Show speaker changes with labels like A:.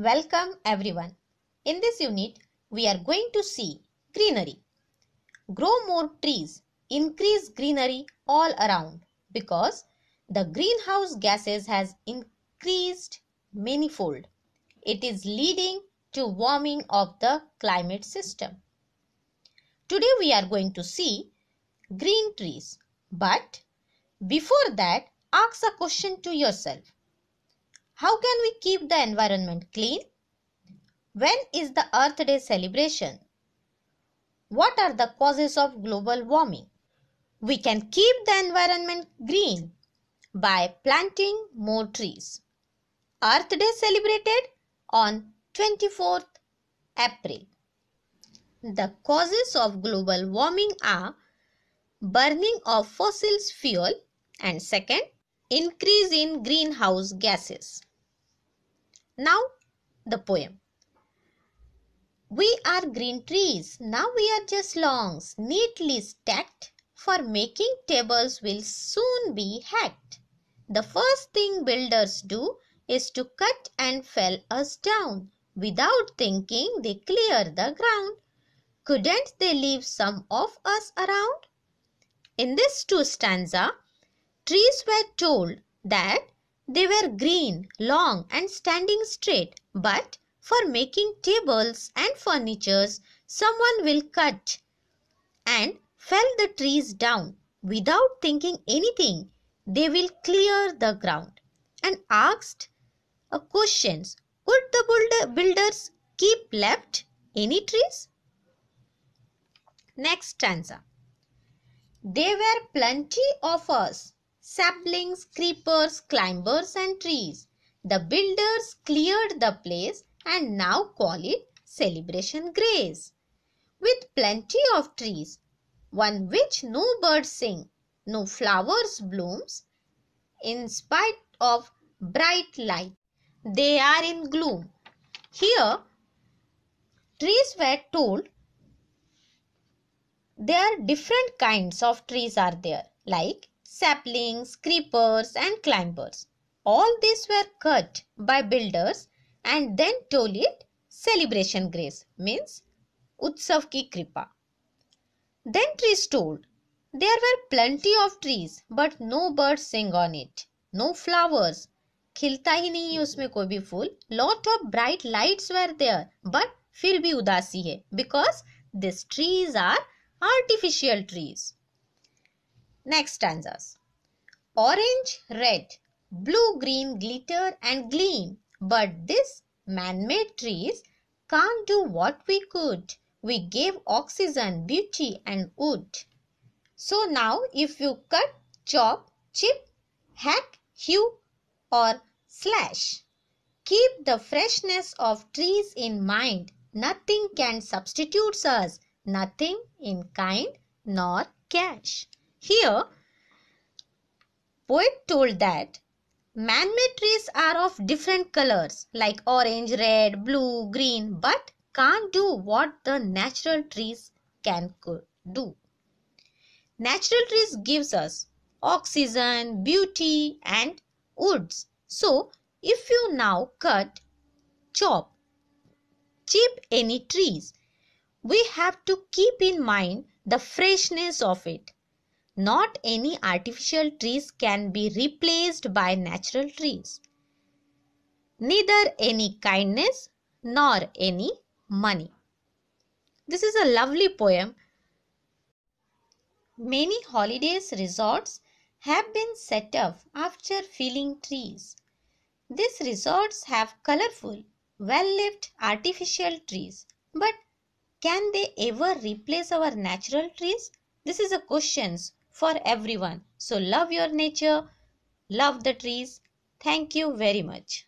A: Welcome everyone. In this unit, we are going to see greenery. Grow more trees, increase greenery all around because the greenhouse gases has increased manifold. It is leading to warming of the climate system. Today we are going to see green trees. But before that, ask a question to yourself. How can we keep the environment clean? When is the Earth Day celebration? What are the causes of global warming? We can keep the environment green by planting more trees. Earth Day celebrated on 24th April. The causes of global warming are burning of fossil fuel and second, increase in greenhouse gases. Now the poem. We are green trees, now we are just lawns, neatly stacked, for making tables will soon be hacked. The first thing builders do is to cut and fell us down. Without thinking they clear the ground. Couldn't they leave some of us around? In this two stanza, trees were told that they were green, long and standing straight, but for making tables and furnitures, someone will cut and fell the trees down. Without thinking anything, they will clear the ground. And asked a question, would the builders keep left any trees? Next stanza. There were plenty of us, saplings, creepers, climbers and trees. The builders cleared the place and now call it Celebration Grace. With plenty of trees, one which no birds sing, no flowers blooms, in spite of bright light, they are in gloom. Here, trees were told there are different kinds of trees are there, like saplings, creepers and climbers. All these were cut by builders and then told it Celebration Grace, means Utsav ki kripa. Then trees told, there were plenty of trees but no birds sing on it, no flowers, खिलता ही नहीं है उसमें कोई भी फूल. Lot of bright lights were there but फिर भी उदासी है because these trees are artificial trees. Next stanzas. Orange, red, blue, green glitter and gleam, but this man-made trees can't do what we could. We gave oxygen, beauty and wood. So now if you cut, chop, chip, hack, hew or slash, keep the freshness of trees in mind. Nothing can substitute us, nothing in kind nor cash. Here, poet told that man-made trees are of different colors like orange, red, blue, green, but can't do what the natural trees can do. Natural trees gives us oxygen, beauty and woods. So, if you now cut, chop, chip any trees, we have to keep in mind the freshness of it. Not any artificial trees can be replaced by natural trees. Neither any kindness nor any money. This is a lovely poem. Many holidays resorts have been set up after felling trees. These resorts have colorful, well-lit artificial trees. But can they ever replace our natural trees? This is a question for everyone. So love your nature, love the trees. Thank you very much.